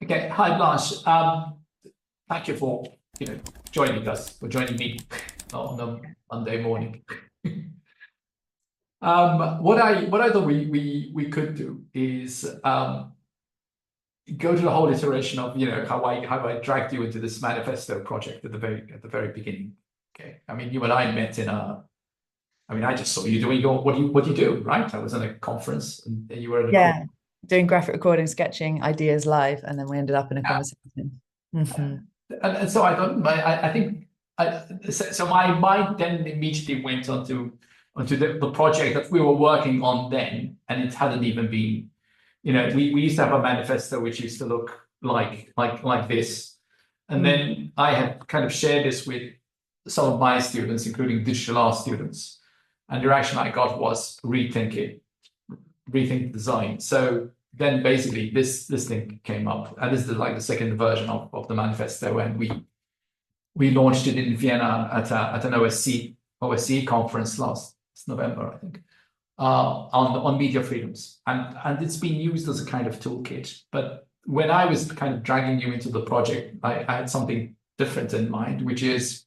Okay, hi Blanche. Thank you for joining us, for joining me on a Monday morning. What I thought we could do is go to the whole iteration of how I dragged you into this manifesto project at the very beginning. Okay, I mean you and I met in a. I mean I just saw you doing what you do, right? I was in a conference and you were in a course. Yeah, doing graphic recording, sketching ideas live, and then we ended up in a conversation. And, and so I thought, I think, so my mind then immediately went onto the project that we were working on then, and it hadn't even been, we used to have a manifesto which used to look like this, and then I had kind of shared this with some of my students, including digital art students, and the reaction I got was rethink design. So then basically this thing came up, and this is like the second version of the manifesto, and we launched it in Vienna at an OSCE conference last November, I think, on media freedoms, and it's been used as a kind of toolkit. But when I was kind of dragging you into the project, I had something different in mind, which is,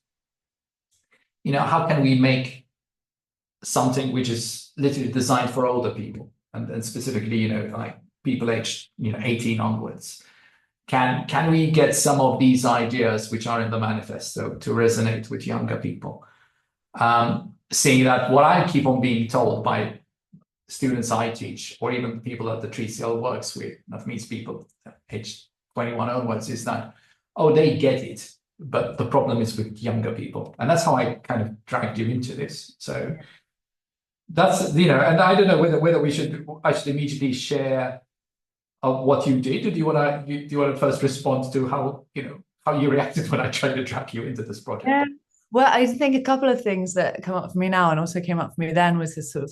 how can we make something which is literally designed for older people, and specifically, like people aged 18 onwards. Can we get some of these ideas which are in the manifesto to resonate with younger people? Seeing that what I keep on being told by students I teach, or even people that the 3CL works with, that means people aged 21 onwards, is that, oh, they get it, but the problem is with younger people. And that's how I kind of dragged you into this. So that's, and I don't know whether I should immediately share what you did, or do you want to first respond to how you reacted when I tried to drag you into this project? Yeah. Well, I think a couple of things that come up for me now and also came up for me then was this sort of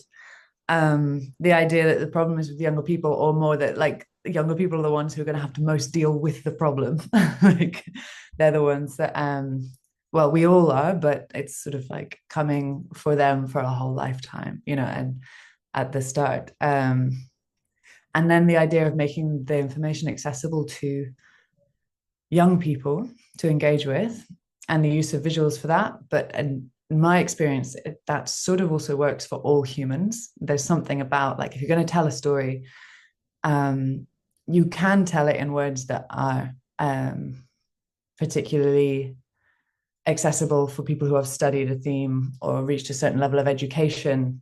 the idea that the problem is with younger people, or more that like younger people are the ones who are going to have to most deal with the problem. Like they're the ones that well, we all are, but it's sort of like coming for them for a whole lifetime, and at the start. And then the idea of making the information accessible to young people to engage with, and the use of visuals for that. But in my experience, that sort of also works for all humans. There's something about, like, if you're going to tell a story, you can tell it in words that are particularly accessible for people who have studied a theme or reached a certain level of education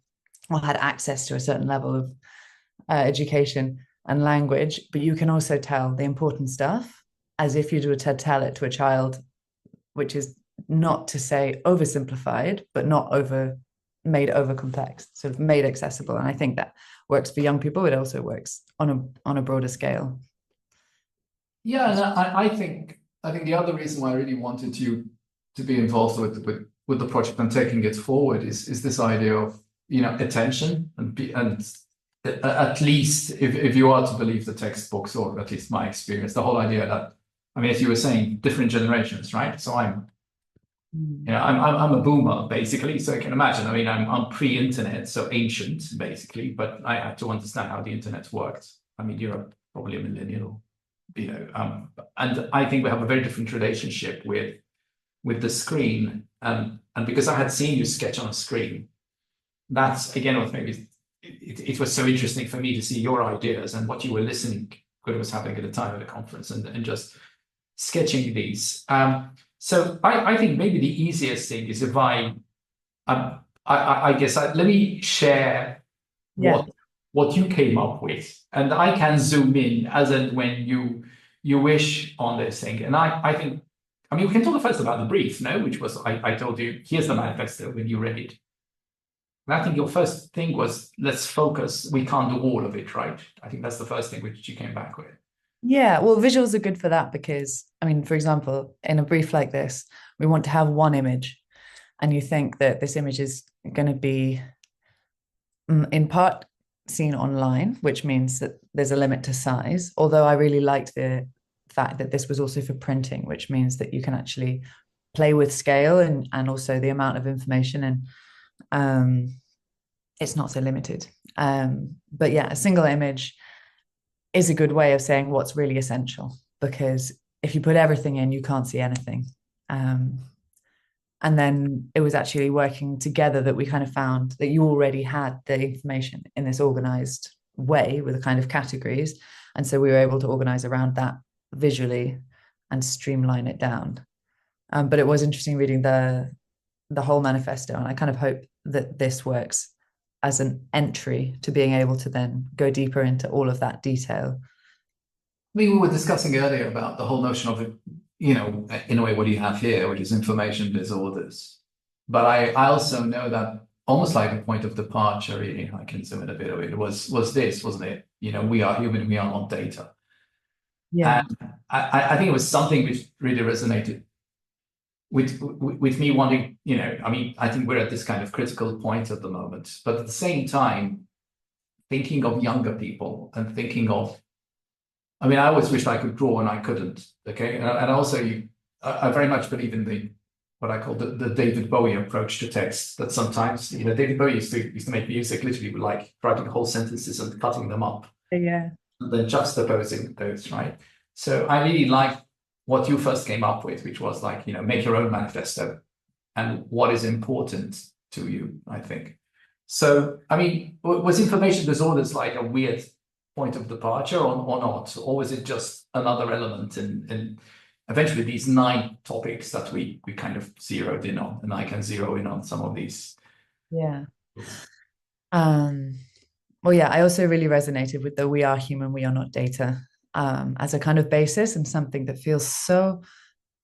or had access to a certain level of education and language. But you can also tell the important stuff as if you were to tell it to a child, which is not to say oversimplified, but not made over complex, sort of made accessible. And I think that works for young people. It also works on a broader scale. Yeah, and I think the other reason why I really wanted you to be involved with the project and taking it forward is this idea of attention, and at least if you are to believe the textbooks, or at least my experience, the whole idea that, I mean, as you were saying, different generations, right? So I'm a boomer basically, so I can imagine. I mean, I'm pre-internet, so ancient basically, but I had to understand how the internet worked. I mean, you're probably a millennial, and I think we have a very different relationship with the screen, and because I had seen you sketch on a screen, that's again what maybe it was so interesting for me to see your ideas and what you were listening, what was happening at the time of the conference, and just sketching these. So I think maybe the easiest thing is if I guess let me share Yeah. what you came up with, and I can zoom in as and when you wish on this thing. And I think, I mean, we can talk first about the brief, no? Which was, I told you, here's the manifesto when you read it. And I think your first thing was, let's focus. We can't do all of it, right? I think that's the first thing which you came back with. Yeah, well, visuals are good for that because, I mean, for example, in a brief like this, we want to have one image, and you think that this image is going to be in part seen online, which means that there's a limit to size. Although I really liked the fact that this was also for printing, which means that you can actually play with scale and also the amount of information, and it's not so limited. But yeah, a single image is a good way of saying what's really essential. because if you put everything in, you can't see anything. And then it was actually working together that we kind of found that you already had the information in this organized way with the kind of categories. And so we were able to organize around that visually and streamline it down. But it was interesting reading the whole manifesto. And I kind of hope that this works as an entry to being able to then go deeper into all of that detail. We were discussing earlier about the whole notion of, in a way, what you have here, which is information disorders. But I also know that almost like a point of departure, really, I can zoom in a bit of it, was this, wasn't it? We are human, we are not data. Yeah. And I think it was something which really resonated with me wanting, I think we're at this kind of critical point at the moment, but at the same time, thinking of younger people and thinking of, I always wished I could draw and I couldn't, okay? And also, I very much believe in what I call the David Bowie approach to text, that sometimes, David Bowie used to make music literally with like writing whole sentences and cutting them up. Yeah. And then juxtaposing those, right? So I really like what you first came up with, which was like, make your own manifesto and what is important to you, I think. So, was information disorders like a weird point of departure or not? Or was it just another element in eventually these 9 topics that we kind of zeroed in on, and I can zero in on some of these? Yeah. Well, yeah, I also really resonated with the we are human, we are not data as a kind of basis, and something that feels so,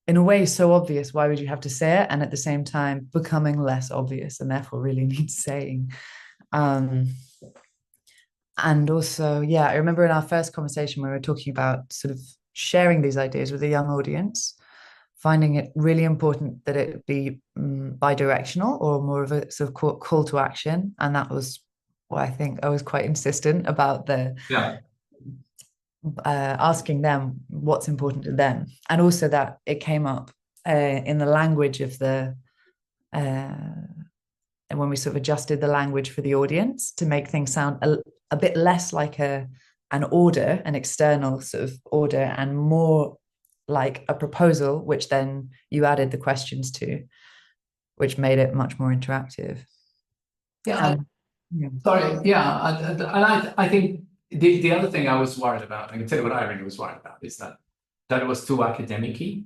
in a way, so obvious. Why would you have to say it? And at the same time, becoming less obvious and therefore really needs saying. And also, yeah, I remember in our first conversation, we were talking about sort of sharing these ideas with a young audience, finding it really important that it be bi-directional or more of a sort of call to action. And that was what I think I was quite insistent about asking them what's important to them. And also that it came up in the language of and when we sort of adjusted the language for the audience to make things sound a bit less like an order, an external sort of order, and more like a proposal, which then you added the questions to, which made it much more interactive. Yeah. Sorry. Yeah. And I think the other thing I was worried about, I can tell you what I really was worried about, is that it was too academic-y,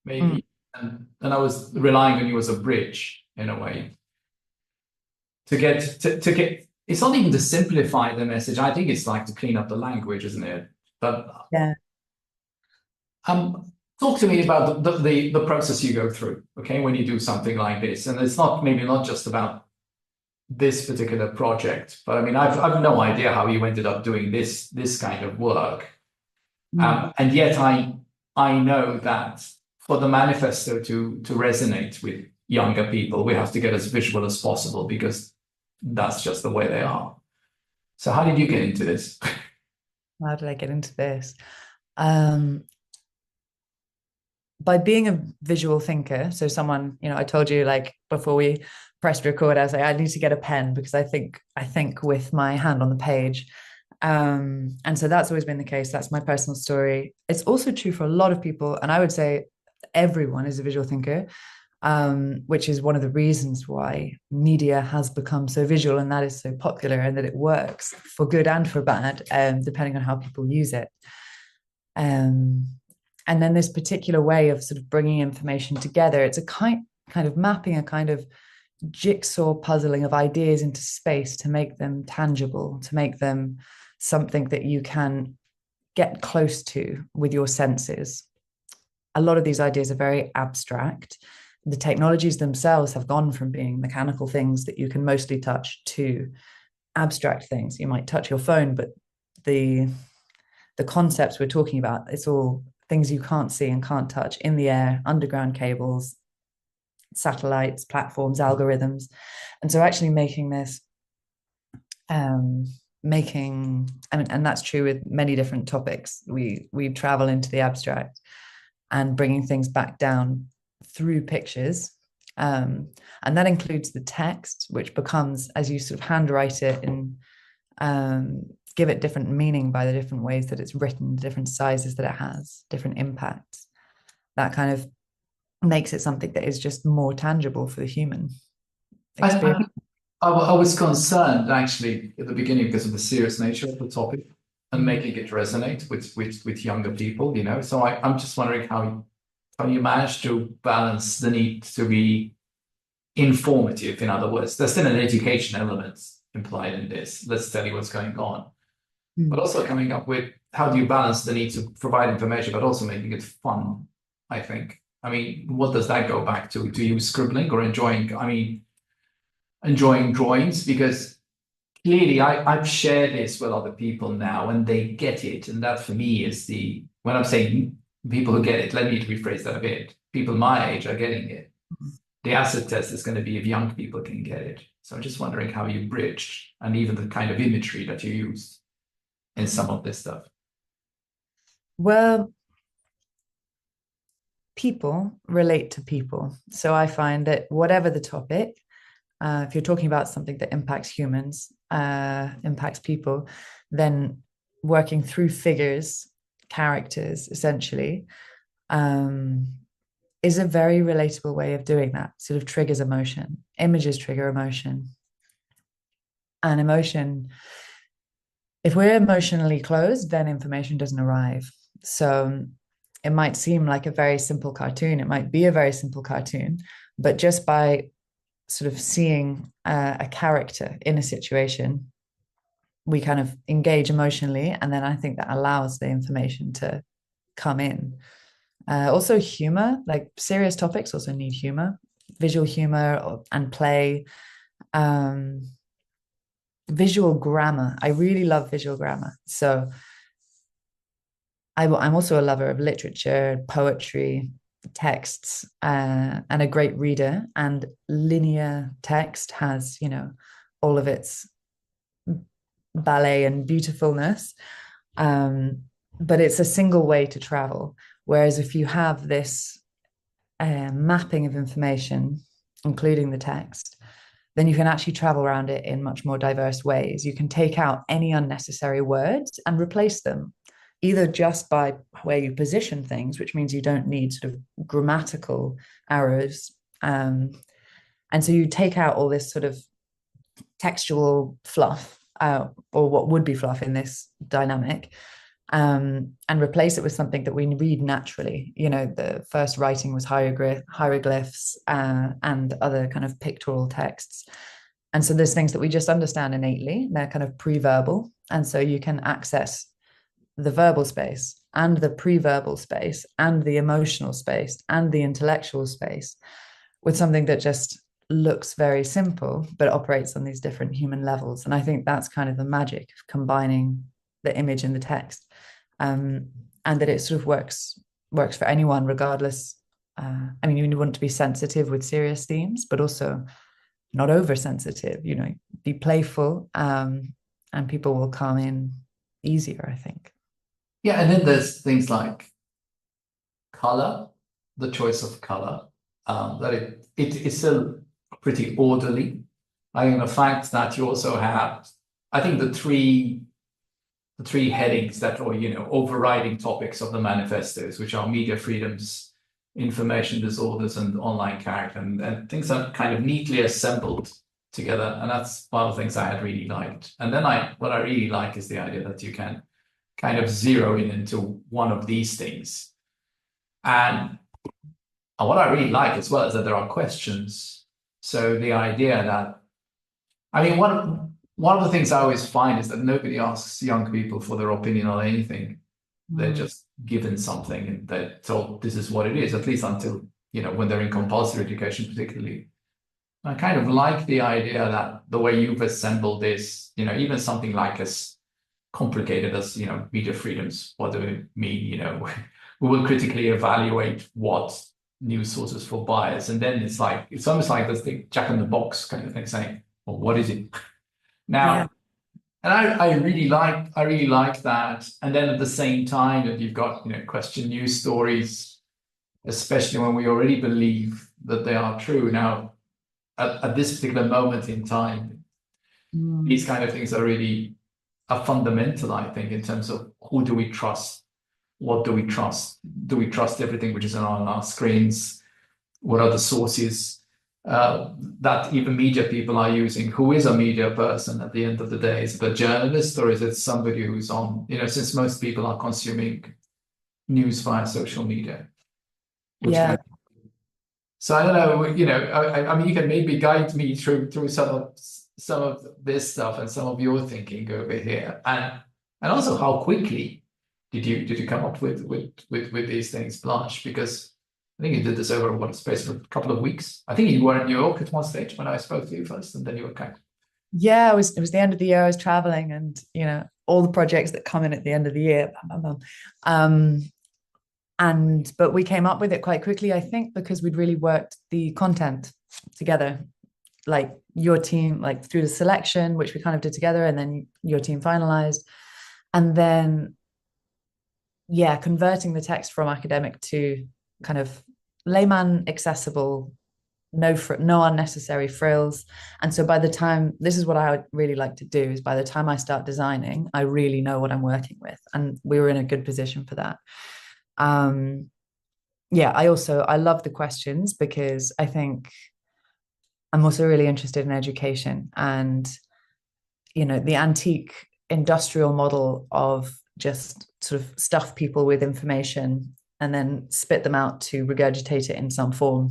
maybe. And I was relying on you as a bridge in a way to get, it's not even to simplify the message. I think it's like to clean up the language, isn't it? But yeah. Talk to me about the process you go through, okay, when you do something like this. And it's maybe not just about this particular project, but I've no idea how you ended up doing this kind of work. And yet I know that for the manifesto to resonate with younger people, we have to get as visual as possible, because that's just the way they are. So how did you get into this? How did I get into this? By being a visual thinker. So someone, I told you, like, before we pressed record, I was like, I need to get a pen because I think with my hand on the page. And so that's always been the case. That's my personal story. It's also true for a lot of people. And I would say everyone is a visual thinker, which is one of the reasons why media has become so visual, and that is so popular, and that it works for good and for bad, depending on how people use it. And then this particular way of sort of bringing information together, it's a kind of mapping, a kind of jigsaw puzzling of ideas into space to make them tangible, to make them something that you can get close to with your senses. A lot of these ideas are very abstract. The technologies themselves have gone from being mechanical things that you can mostly touch to abstract things. You might touch your phone, but the concepts we're talking about, it's all things you can't see and can't touch, in the air, underground cables, satellites, platforms, algorithms. And so actually making this, and that's true with many different topics. We travel into the abstract and bringing things back down through pictures. And that includes the text, which becomes, as you sort of handwrite it give it different meaning by the different ways that it's written, the different sizes that it has, different impacts. That kind of makes it something that is just more tangible for the human experience. I was concerned actually at the beginning because of the serious nature of the topic and making it resonate with younger people, you know. So I'm just wondering how you manage to balance the need to be informative. In other words, there's still an education element implied in this. Let's tell you what's going on. But also coming up with how do you balance the need to provide information, but also making it fun, I think. I mean, what does that go back to? Do you scribbling or enjoying drawings? Because clearly I've shared this with other people now and they get it. And that for me is when I'm saying people who get it, let me rephrase that a bit. People my age are getting it. The acid test is going to be if young people can get it. So I'm just wondering how you bridged and even the kind of imagery that you used in some of this stuff. Well, people relate to people. So I find that whatever the topic, if you're talking about something that impacts humans, impacts people, then working through figures, characters, essentially, is a very relatable way of doing that. Sort of triggers emotion. Images trigger emotion. And emotion, if we're emotionally closed, then information doesn't arrive. So it might seem like a very simple cartoon. It might be a very simple cartoon, but just by sort of seeing a character in a situation, we kind of engage emotionally, and then I think that allows the information to come in. Also humor, like serious topics also need humor, visual humor and play. Visual grammar, I really love visual grammar. So I'm also a lover of literature, poetry, texts, and a great reader. And linear text has, you know, all of its ballet and beautifulness. But it's a single way to travel. Whereas if you have this mapping of information, including the text, then you can actually travel around it in much more diverse ways. You can take out any unnecessary words and replace them, either just by where you position things, which means you don't need sort of grammatical errors. And so you take out all this sort of textual fluff, or what would be fluff in this dynamic, and replace it with something that we read naturally. You know, the first writing was hieroglyphs and other kind of pictorial texts. And so there's things that we just understand innately. They're kind of pre-verbal. And so you can access the verbal space and the pre-verbal space and the emotional space and the intellectual space with something that just looks very simple, but operates on these different human levels. And I think that's kind of the magic of combining the image and the text, and that it sort of works for anyone, regardless. I mean, you want to be sensitive with serious themes, but also not oversensitive, you know, be playful, and people will come in easier, I think. Yeah, and then there's things like color, the choice of color, that it's still pretty orderly. I mean, the fact that you also have, I think the three headings that are, you know, overriding topics of the manifestos, which are media freedoms, information disorders, and online character, and things are kind of neatly assembled together. And that's one of the things I had really liked. And then what I really like is the idea that you can kind of zero in into one of these things. And what I really like as well is that there are questions. So the idea that, I mean, one of the things I always find is that nobody asks young people for their opinion on anything. They're just given something and they're told this is what it is, at least until, you know, when they're in compulsory education, particularly. I kind of like the idea that the way you've assembled this, you know, even something like as complicated as, you know, media freedoms, what do it mean? You know, we will critically evaluate what news sources for bias. And then it's almost like this thing, Jack in the Box kind of thing, saying, well, what is it? Now, Yeah. and I really like that. And then at the same time that you've got, you know, question news stories, especially when we already believe that they are true. Now, at this particular moment in time, these kind of things are really are fundamental, I think, in terms of who do we trust? What do we trust? Do we trust everything which is on our screens? What are the sources that even media people are using? Who is a media person at the end of the day? Is it a journalist, or is it somebody who's on, since most people are consuming news via social media? So I don't know, I mean, you can maybe guide me through some of this stuff and some of your thinking over here, and also how quickly did you come up with these things, Blanche? Because I think you did this over what space of a couple of weeks. I think you were in New York at one stage when I spoke to you first, and then you were kind of. Yeah, it was the end of the year. I was traveling, and all the projects that come in at the end of the year. But we came up with it quite quickly, I think, because we'd really worked the content together, like your team, like through the selection, which we kind of did together, and then your team finalized, and then converting the text from academic to kind of layman accessible, no unnecessary frills. And so by the time, this is what I would really like to do, is by the time I start designing, I really know what I'm working with, and we were in a good position for that. I love the questions, because I think I'm also really interested in education, and the antique industrial model of just sort of stuff people with information and then spit them out to regurgitate it in some form.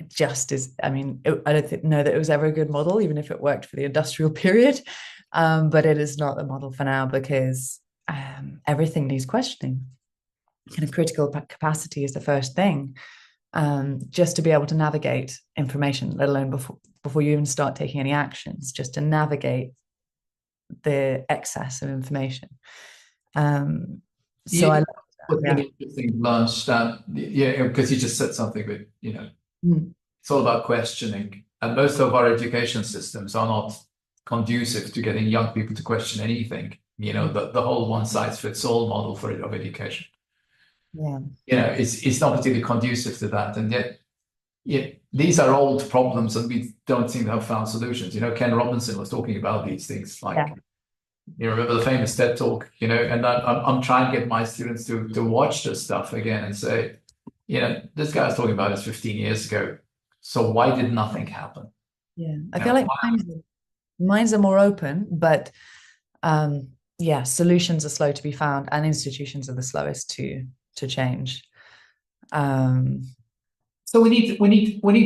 Just is, I mean, I don't know that it was ever a good model, even if it worked for the industrial period. But it is not the model for now, because everything needs questioning. Kind of critical capacity is the first thing, just to be able to navigate information, let alone before you even start taking any actions, just to navigate the excess of information. So I love that. Interesting, Blanche, that because you just said something with it's all about questioning, and most of our education systems are not conducive to getting young people to question anything. The whole one size fits all model of education. It's not particularly conducive to that, and yet these are old problems, and we don't seem to have found solutions. Ken Robinson was talking about these things, like remember the famous TED talk, and I'm trying to get my students to watch this stuff again and say, this guy was talking about this 15 years ago, so why did nothing happen? I feel like minds are more open, but solutions are slow to be found, and institutions are the slowest to change. So we need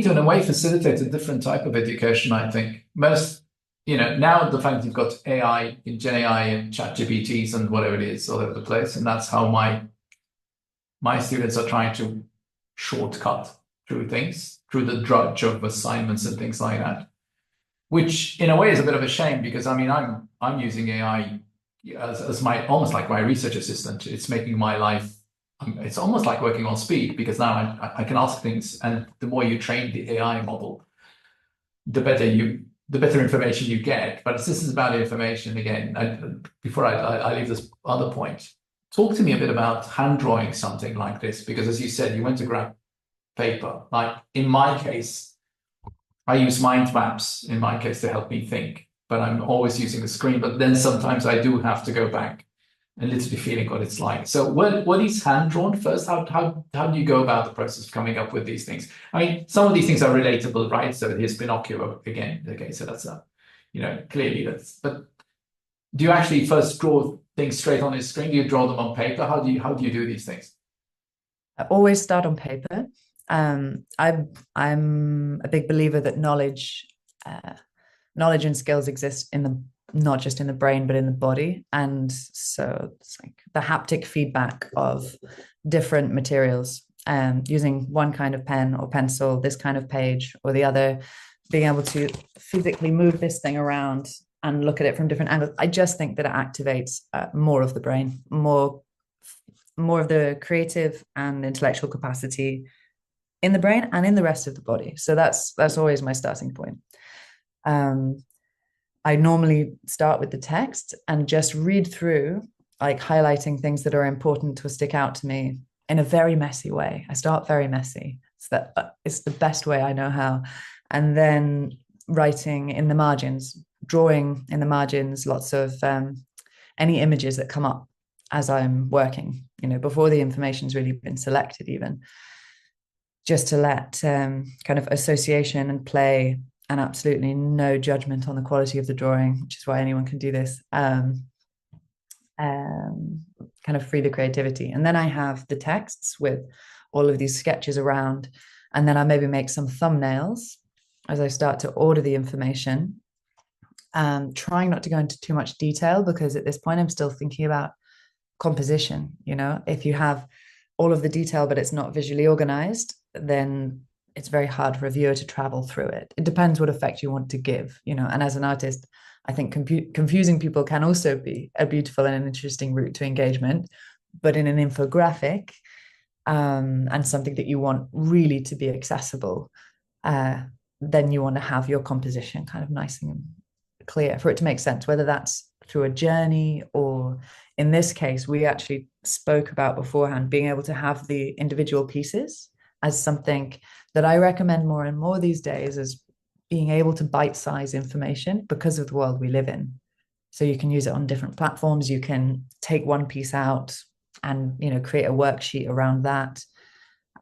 to in a way facilitate a different type of education. I think most, now the fact you've got AI in Gen AI and chat GPTs and whatever it is all over the place, and that's how my students are trying to shortcut through things, through the drudge of assignments and things like that, which in a way is a bit of a shame, because I mean I'm using AI as my almost like my research assistant. It's making my life. It's almost like working on speed, because now I can ask things, and the more you train the AI model, the better information you get. But this is about information again. Before I leave this other point, talk to me a bit about hand drawing something like this, because as you said, you went to grab paper. Like in my case, I use mind maps in my case to help me think, but I'm always using a screen. But then sometimes I do have to go back and literally feeling what it's like. So were these hand-drawn first? How do you go about the process of coming up with these things? I mean, some of these things are relatable, right? So here's binocular again. Okay, so that's clearly that's. But do you actually first draw things straight on the screen? Do you draw them on paper? How do you do these things? I always start on paper. I'm a big believer that knowledge and skills exist not just in the brain, but in the body. And so it's like the haptic feedback of different materials, using one kind of pen or pencil, this kind of page or the other, being able to physically move this thing around and look at it from different angles. I just think that it activates more of the brain, more of the creative and intellectual capacity in the brain and in the rest of the body. So that's always my starting point. I normally start with the text and just read through, like highlighting things that are important or stick out to me in a very messy way. I start very messy. It's the best way I know how. And then writing in the margins, drawing in the margins, lots of any images that come up as I'm working, before the information's really been selected even, just to let kind of association and play, and absolutely no judgment on the quality of the drawing, which is why anyone can do this, kind of free the creativity. And then I have the texts with all of these sketches around, and then I maybe make some thumbnails as I start to order the information, trying not to go into too much detail, because at this point I'm still thinking about composition. If you have all of the detail but it's not visually organized, then it's very hard for a viewer to travel through it. It depends what effect you want to give, and as an artist, I think confusing people can also be a beautiful and an interesting route to engagement. But in an infographic, and something that you want really to be accessible, then you want to have your composition kind of nice and clear for it to make sense, whether that's through a journey, or in this case, we actually spoke about beforehand being able to have the individual pieces as something that I recommend more and more these days, as being able to bite-size information because of the world we live in. So you can use it on different platforms. You can take one piece out and create a worksheet around that.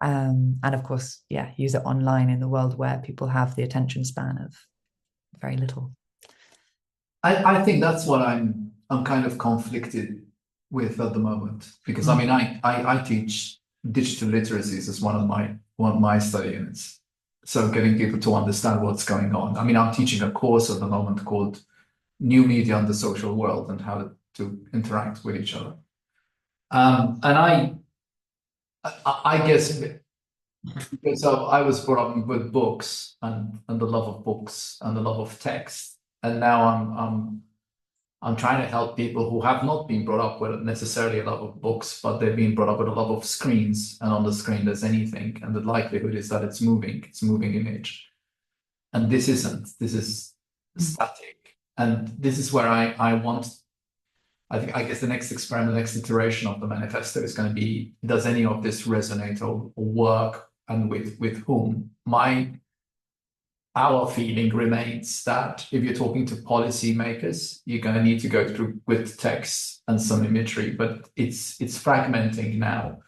And of course, use it online in the world where people have the attention span of very little. I think that's what I'm kind of conflicted with at the moment, because I mean I teach digital literacies as one of my study units. So getting people to understand what's going on. I mean, I'm teaching a course at the moment called New Media and the Social World, and how to interact with each other. And I guess because I was brought up with books and the love of books and the love of text, and now I'm trying to help people who have not been brought up with necessarily a love of books, but they've been brought up with a love of screens, and on the screen there's anything, and the likelihood is that it's moving image. And this isn't, this is static. And this is where I guess the next experiment, the next iteration of the manifesto is going to be, does any of this resonate or work, and with whom? Our feeling remains that if you're talking to policymakers, you're going to need to go through with text and some imagery, but it's fragmenting now,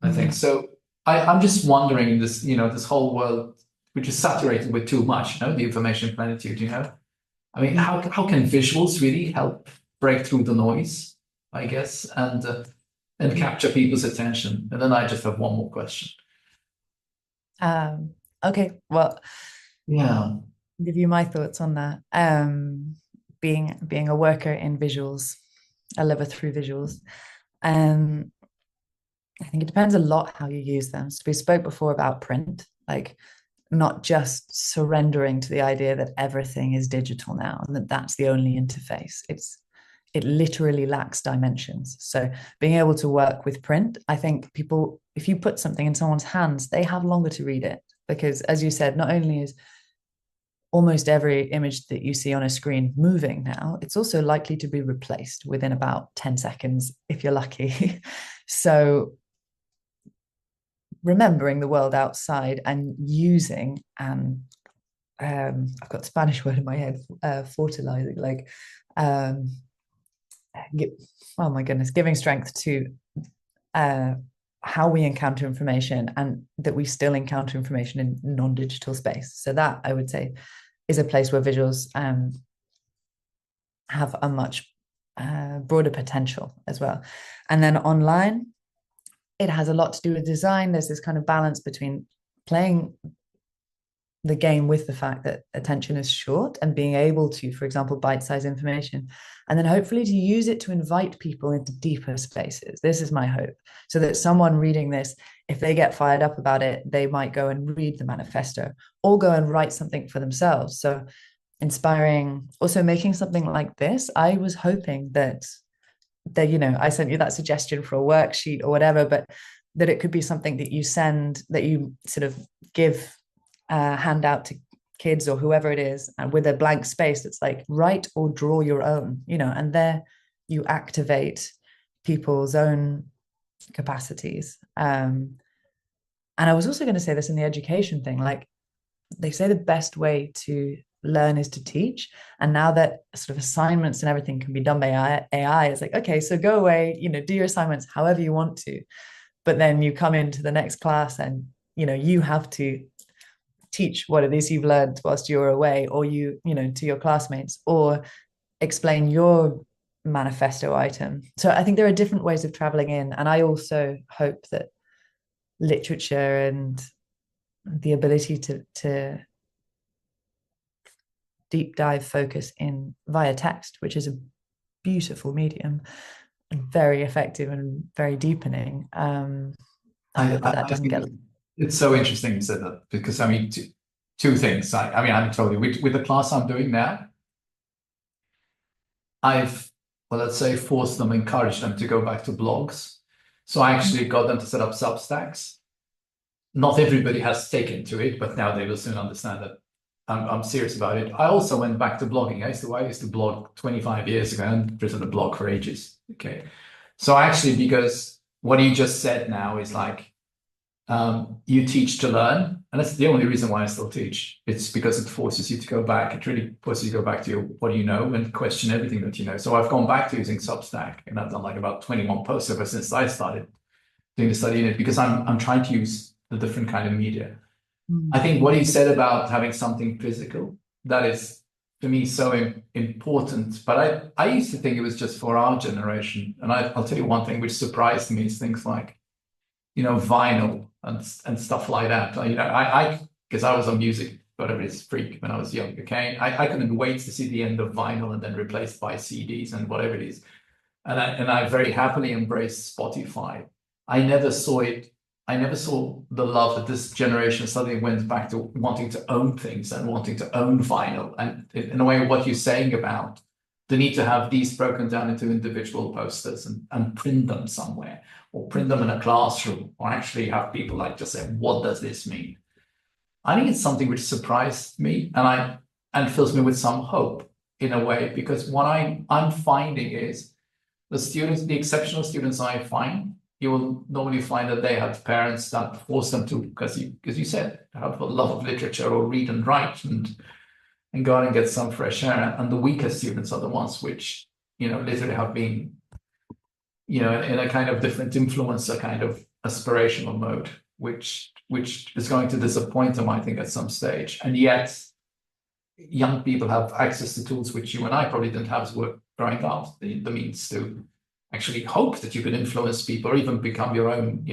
I think. So I'm just wondering, in this, this whole world, which is saturated with too much, the information plenitude, I mean, how can visuals really help break through the noise, I guess, and capture people's attention? And then I just have one more question. Okay, well, I'll give you my thoughts on that. Being a worker in visuals, a liver through visuals, I think it depends a lot how you use them. So we spoke before about print, like not just surrendering to the idea that everything is digital now and that that's the only interface. It literally lacks dimensions. So being able to work with print, I think people, if you put something in someone's hands, they have longer to read it, because as you said, not only is almost every image that you see on a screen moving now, it's also likely to be replaced within about 10 seconds if you're lucky. So remembering the world outside and using, I've got the Spanish word in my head, fertilizing, like, oh my goodness, giving strength to how we encounter information, and that we still encounter information in non-digital space. So that, I would say, is a place where visuals have a much broader potential as well. And then online, it has a lot to do with design. There's this kind of balance between playing the game with the fact that attention is short and being able to, for example, bite-sized information, and then hopefully to use it to invite people into deeper spaces. This is my hope, so that someone reading this, if they get fired up about it, they might go and read the manifesto or go and write something for themselves. So inspiring, also making something like this. I was hoping that I sent you that suggestion for a worksheet or whatever, but that it could be something that you send, that you sort of give hand out to kids or whoever it is, and with a blank space that's like, write or draw your own, and there you activate people's own capacities. And I was also going to say this in the education thing, like they say the best way to learn is to teach. And now that sort of assignments and everything can be done by AI, it's like, okay, so go away, do your assignments however you want to. But then you come into the next class and, you have to teach what it is you've learned whilst you're away, or to your classmates, or explain your manifesto item. So I think there are different ways of traveling in. And I also hope that literature and the ability to deep dive focus in via text, which is a beautiful medium and very effective and very deepening. I hope that doesn't get. It's so interesting you said that, because I mean, two things. I'm totally with the class I'm doing now. I've, well, let's say, forced them, encouraged them to go back to blogs. So I actually got them to set up Substacks. Not everybody has taken to it, but now they will soon understand that I'm serious about it. I also went back to blogging. I used to blog 25 years ago and written a blog for ages. Okay. So actually, because what you just said now is like, you teach to learn. And that's the only reason why I still teach. It's because it forces you to go back. It really forces you to go back to what do you know and question everything that you know. So I've gone back to using Substack, and I've done like about 21 posts ever since I started doing the study in it, because I'm trying to use the different kind of media. I think what you said about having something physical, that is, for me, so important. But I used to think it was just for our generation. And I'll tell you one thing which surprised me is things like, vinyl and stuff like that. I because I was a music, whatever it is, freak when I was young. Okay, I couldn't wait to see the end of vinyl and then replaced by CDs and whatever it is. And I very happily embraced Spotify. I never saw it. I never saw the love that this generation suddenly went back to wanting to own things and wanting to own vinyl. And in a way, what you're saying about the need to have these broken down into individual posters and print them somewhere, or print them in a classroom, or actually have people like just say, what does this mean? I think it's something which surprised me and fills me with some hope in a way, because what I'm finding is the exceptional students I find, you will normally find that they have parents that force them to, because you said, have a love of literature or read and write and go out and get some fresh air. And the weaker students are the ones which, literally have been, in a kind of different influencer kind of aspirational mode, which is going to disappoint them, I think, at some stage. And yet, young people have access to tools which you and I probably didn't have as we were growing up, the means to actually hope that you can influence people, or even become your own,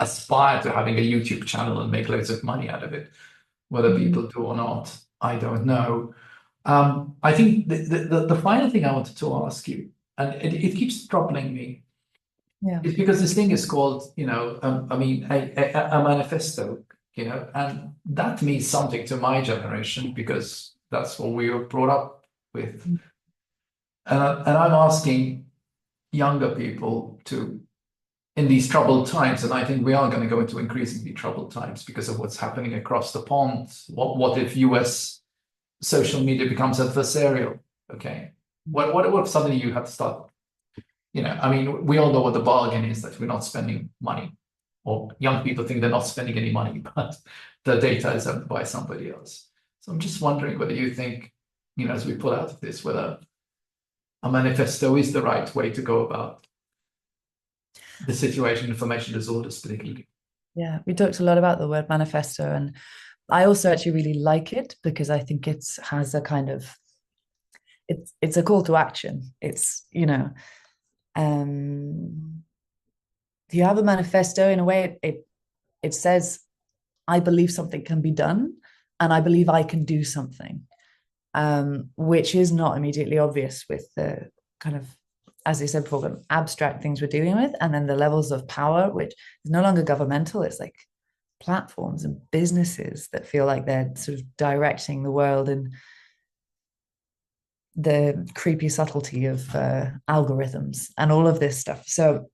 aspire to having a YouTube channel and make loads of money out of it. Whether people do or not, I don't know. I think the final thing I wanted to ask you, and it keeps troubling me, is because this thing is called, a manifesto, and that means something to my generation because that's what we were brought up with. And I'm asking younger people to, in these troubled times, and I think we are going to go into increasingly troubled times because of what's happening across the pond. What if US social media becomes adversarial? Okay, what if suddenly you have to start? We all know what the bargain is, that we're not spending money, or young people think they're not spending any money, but the data is owned by somebody else. So I'm just wondering whether you think, as we pull out of this, whether a manifesto is the right way to go about the situation, information disorders particularly. Yeah, we talked a lot about the word manifesto, and I also actually really like it because I think it has a kind of, it's a call to action. It's, you have a manifesto, in a way, it says, I believe something can be done, and I believe I can do something, which is not immediately obvious with the kind of, as I said before, the abstract things we're dealing with, and then the levels of power, which is no longer governmental. It's like platforms and businesses that feel like they're sort of directing the world, and the creepy subtlety of algorithms and all of this stuff. So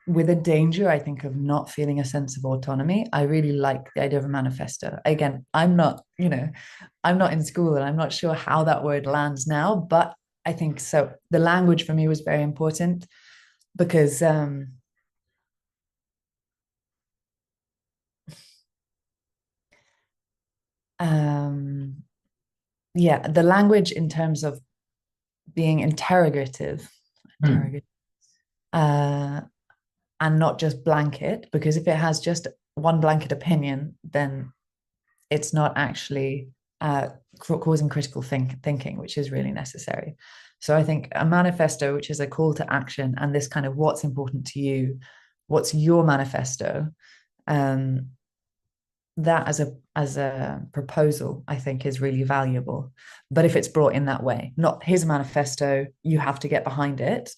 with a danger, I think, of not feeling a sense of autonomy, I really like the idea of a manifesto. Again, I'm not in school, and I'm not sure how that word lands now, but I think so. The language for me was very important because yeah, the language in terms of being interrogative, uh, and not just blanket, because if it has just one blanket opinion, then it's not actually causing critical thinking, which is really necessary. So I think a manifesto, which is a call to action, and this kind of what's important to you, what's your manifesto, that as a proposal, I think is really valuable. But if it's brought in that way, not his manifesto, you have to get behind it,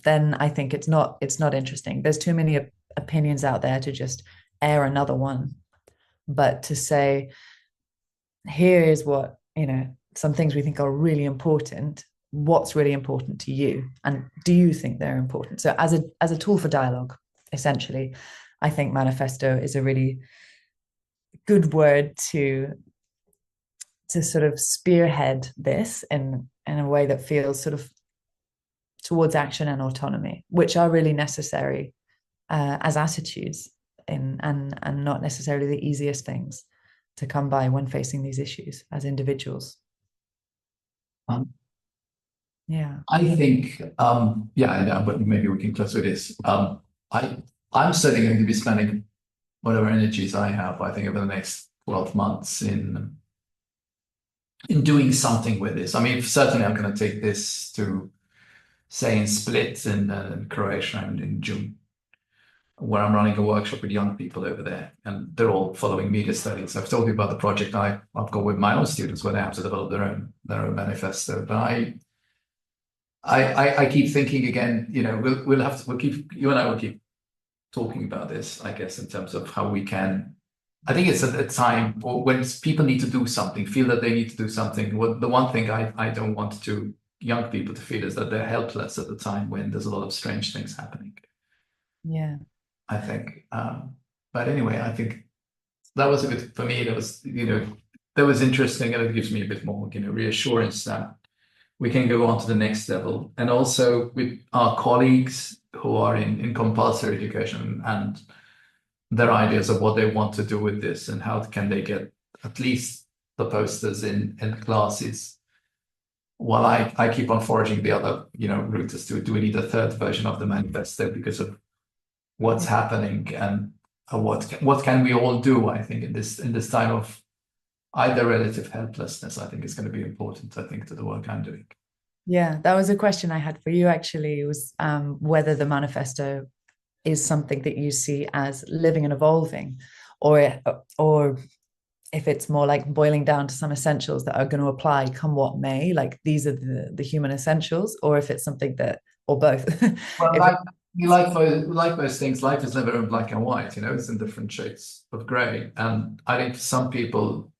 then I think it's not interesting. There's too many opinions out there to just air another one. But to say, here is what, some things we think are really important. What's really important to you? And do you think they're important? So as a tool for dialogue, essentially, I think manifesto is a really good word to sort of spearhead this in a way that feels sort of towards action and autonomy, which are really necessary as attitudes and not necessarily the easiest things to come by when facing these issues as individuals. Yeah. I think, yeah, I know, but maybe we can close with this. I'm certainly going to be spending whatever energies I have, I think, over the next 12 months in doing something with this. I mean, certainly I'm going to take this to, say, in Split in Croatia and in June, where I'm running a workshop with young people over there, and they're all following media studies. I've told you about the project I've got with my own students, where they have to develop their own manifesto. But I keep thinking again, we'll keep, you and I will keep talking about this, I guess, in terms of how we can. I think it's a time when people need to do something, feel that they need to do something. The one thing I don't want young people to feel is that they're helpless at the time when there's a lot of strange things happening. Yeah. I think. But anyway, I think that was a good, for me, that was interesting, and it gives me a bit more, reassurance that we can go on to the next level. And also with our colleagues who are in compulsory education and their ideas of what they want to do with this and how can they get at least the posters in classes. While I keep on foraging the other, route as to, do we need a third version of the manifesto because of what's happening, and what can we all do? I think in this time of either relative helplessness, I think is going to be important, I think, to the work I'm doing. Yeah, that was a question I had for you, actually, was whether the manifesto is something that you see as living and evolving, or if it's more like boiling down to some essentials that are going to apply come what may, like these are the human essentials, or if it's something that, or both. Well, like most things, life is never in black and white, it's in different shades of gray. And I think for some people,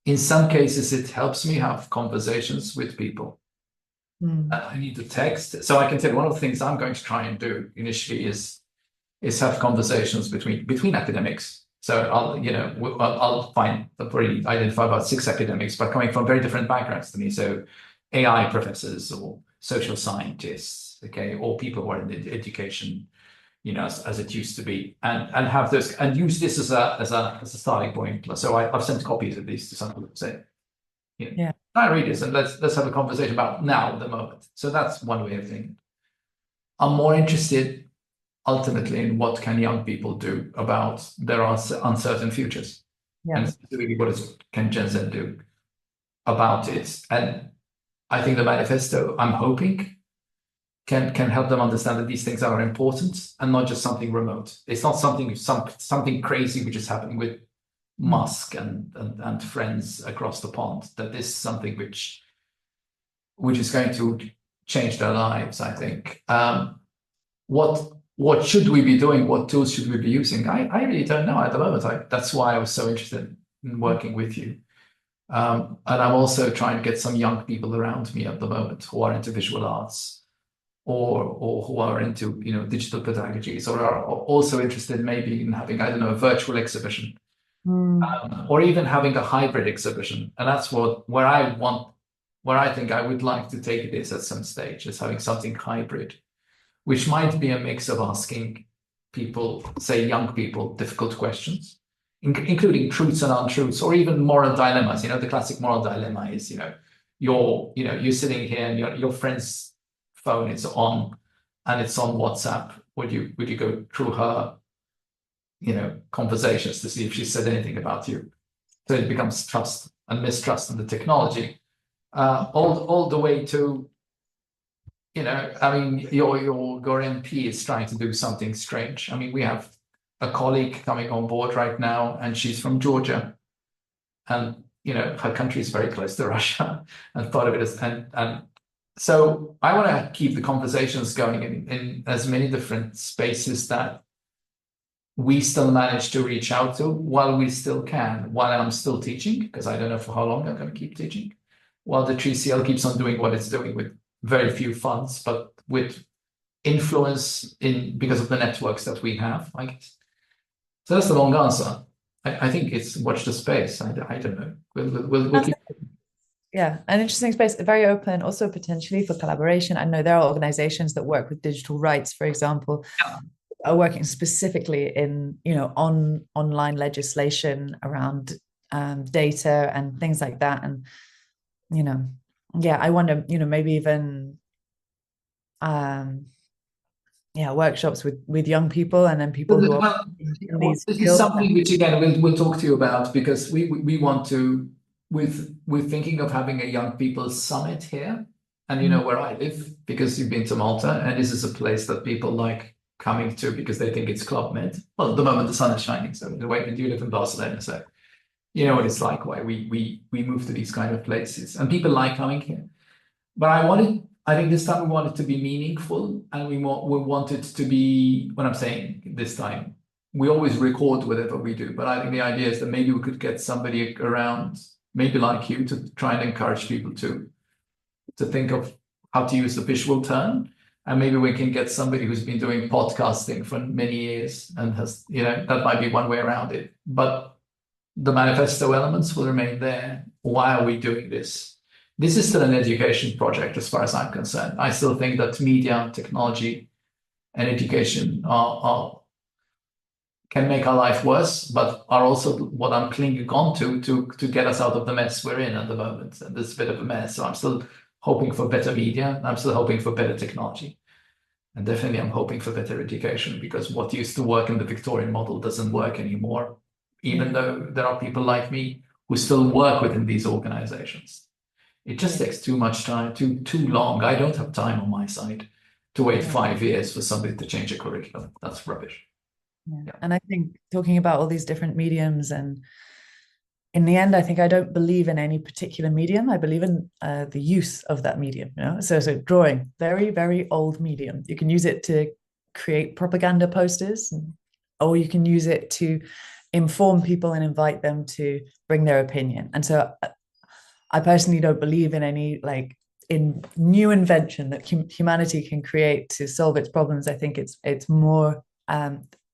in some cases, it helps me have conversations with people. I need to text. So I can tell you, one of the things I'm going to try and do initially is have conversations between academics. So I'll probably identify about 6 academics, but coming from very different backgrounds to me. So AI professors or social scientists, okay, or people who are in education, as it used to be, and have those, and use this as a starting point. So I've sent copies of these to some people, say, try and read this and let's have a conversation about now, the moment. So that's one way of thinking. I'm more interested ultimately in what can young people do about their uncertain futures, and specifically can Gen Z do about it. And I think the manifesto, I'm hoping, can help them understand that these things are important and not just something remote. It's not something crazy which is happening with Musk and friends across the pond. That this is something which is going to change their lives, I think. What should we be doing? What tools should we be using? I really don't know at the moment. That's why I was so interested in working with you. And I'm also trying to get some young people around me at the moment who are into visual arts or who are into digital pedagogies, or are also interested maybe in having, I don't know, a virtual exhibition, or even having a hybrid exhibition. And that's where I think I would like to take this at some stage, is having something hybrid, which might be a mix of asking people, say young people, difficult questions, including truths and untruths, or even moral dilemmas. The classic moral dilemma is, you're sitting here and your friend's phone is on, and it's on WhatsApp. Would you go through her, conversations to see if she said anything about you? So it becomes trust and mistrust in the technology, all the way to, I mean, your MP is trying to do something strange. I mean, we have a colleague coming on board right now, and she's from Georgia, and her country is very close to Russia, and thought of it as and so I want to keep the conversations going in as many different spaces that we still manage to reach out to while we still can, while I'm still teaching, because I don't know for how long I'm going to keep teaching, while the 3CL keeps on doing what it's doing with very few funds, but with influence because of the networks that we have, I guess. So that's the long answer. I think it's watch the space. I don't know. We'll keep. Yeah, an interesting space, very open, also potentially for collaboration. I know there are organizations that work with digital rights, for example, are working specifically in, online legislation around data and things like that. And, I wonder, maybe even, workshops with young people, and then people who are this is something which again we'll talk to you about, because we want to, we're thinking of having a young people summit here, and where I live, because you've been to Malta, and this is a place that people like coming to because they think it's Club Med. Well, at the moment the sun is shining, so the way you live in Barcelona, so you know what it's like. Why we move to these kind of places, and people like coming here. But I think this time we want it to be meaningful, and we want it to be, when I'm saying this time, we always record whatever we do. But I think the idea is that maybe we could get somebody around, maybe like you, to try and encourage people to think of how to use the visual turn. And maybe we can get somebody who's been doing podcasting for many years and has, that might be one way around it. But the manifesto elements will remain there. Why are we doing this? This is still an education project as far as I'm concerned. I still think that media, technology, and education can make our life worse, but are also what I'm clinging on to get us out of the mess we're in at the moment. And there's a bit of a mess. So I'm still hoping for better media. I'm still hoping for better technology. And definitely I'm hoping for better education, because what used to work in the Victorian model doesn't work anymore, even though there are people like me who still work within these organizations. It just takes too much time, too long. I don't have time on my side to wait 5 years for somebody to change a curriculum. That's rubbish. Yeah. And I think talking about all these different mediums, and in the end, I think I don't believe in any particular medium. I believe in the use of that medium. So drawing, very, very old medium. You can use it to create propaganda posters, or you can use it to inform people and invite them to bring their opinion. And so I personally don't believe in any in new invention that humanity can create to solve its problems. I think it's more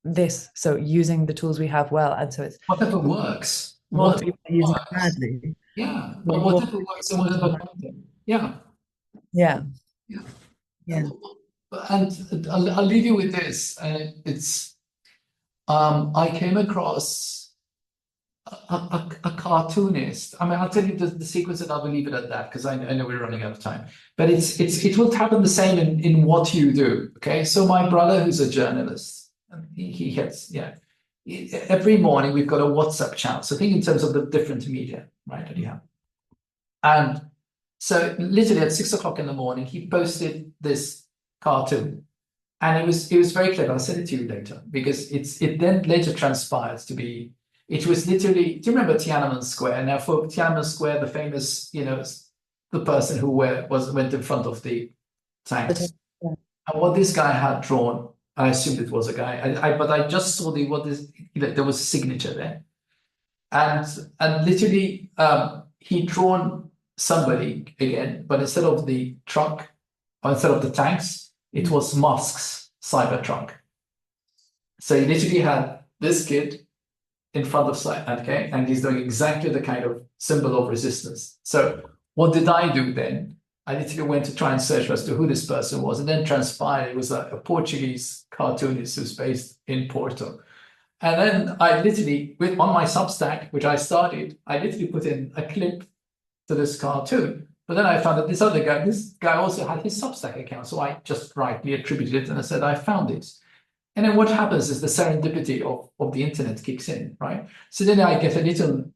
this. So using the tools we have well, and so it's whatever works. What people are using it badly. Yeah, but whatever works and whatever content. Yeah. Yeah. Yeah. Yeah. And I'll leave you with this. It's I came across a cartoonist. I mean, I'll tell you the sequence, and I'll leave it at that, because I know we're running out of time. But it will happen the same in what you do. Okay, so my brother, who's a journalist, and he has every morning we've got a WhatsApp channel. So think in terms of the different media, right, that you have. And so literally at 6 o'clock in the morning, he posted this cartoon. And it was very clever. I'll send it to you later, because it then later transpires to be, it was literally, do you remember Tiananmen Square? Now for Tiananmen Square, the famous, the person who went in front of the tanks. Yeah. And what this guy had drawn, I assumed it was a guy, but I just saw there was a signature there. And literally he'd drawn somebody again, but instead of the truck, or instead of the tanks, it was Musk's Cybertruck. So he literally had this kid in front of okay, and he's doing exactly the kind of symbol of resistance. So what did I do then? I literally went to try and search as to who this person was, and then transpired it was a Portuguese cartoonist who's based in Porto. And then I literally, on my Substack, which I started, I literally put in a clip to this cartoon. But then I found that this guy also had his Substack account. So I just rightly attributed it and I said, I found this. And then what happens is the serendipity of the internet kicks in, right? So then I get a little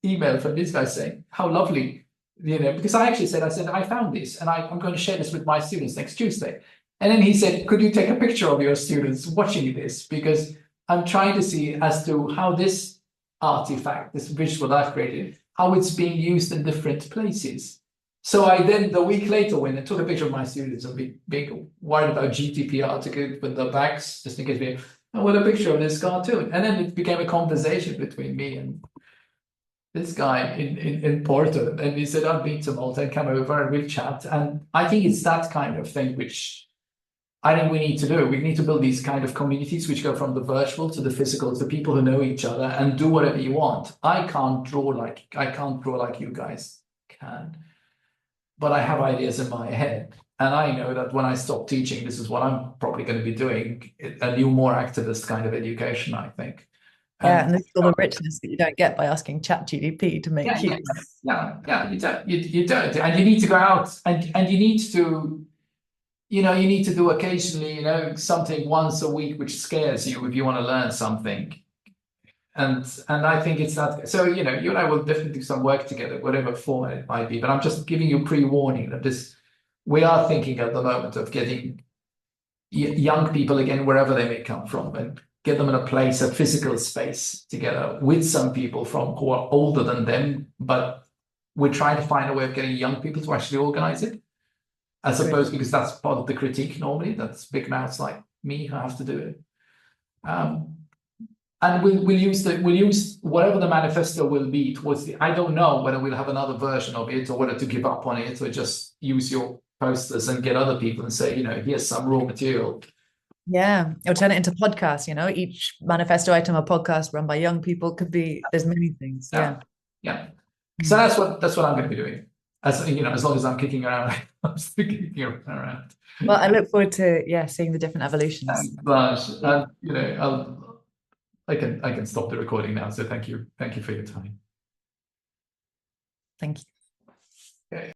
email from this guy saying, how lovely, because I actually said, I found this and I'm going to share this with my students next Tuesday. And then he said, could you take a picture of your students watching this? Because I'm trying to see as to how this artifact, this visual I've created, how it's being used in different places. So I then, the week later, when I took a picture of my students and being worried about GDPR to get with the backs, just in case I want a picture of this cartoon. And then it became a conversation between me and this guy in Porto. And he said, I've been to Malta and come over and we'll chat. And I think it's that kind of thing which I think we need to do. We need to build these kind of communities which go from the virtual to the physical, to people who know each other and do whatever you want. I can't draw like you guys can, but I have ideas in my head. And I know that when I stop teaching, this is what I'm probably going to be doing, a new, more activist kind of education, I think. Yeah, and there's all the richness that you don't get by asking ChatGPT to make you. Yeah, you don't. And you need to go out and you need to, you need to do occasionally, something once a week which scares you if you want to learn something. And I think it's that. So, you and I will definitely do some work together, whatever format it might be. But I'm just giving you pre-warning that we are thinking at the moment of getting young people again, wherever they may come from, and get them in a place, a physical space together with some people who are older than them. But we're trying to find a way of getting young people to actually organize it. I suppose because that's part of the critique normally, that's big mouths like me who have to do it. And we'll use whatever the manifesto will be towards I don't know whether we'll have another version of it or whether to give up on it or just use your posters and get other people and say, here's some raw material. Yeah, or turn it into podcasts, each manifesto item, a podcast run by young people could be, there's many things. Yeah. So that's what I'm going to be doing. As long as I'm kicking around, I'm still kicking around. Well, I look forward to seeing the different evolutions. And Blanche, and I can stop the recording now. So thank you for your time. Thank you. Okay.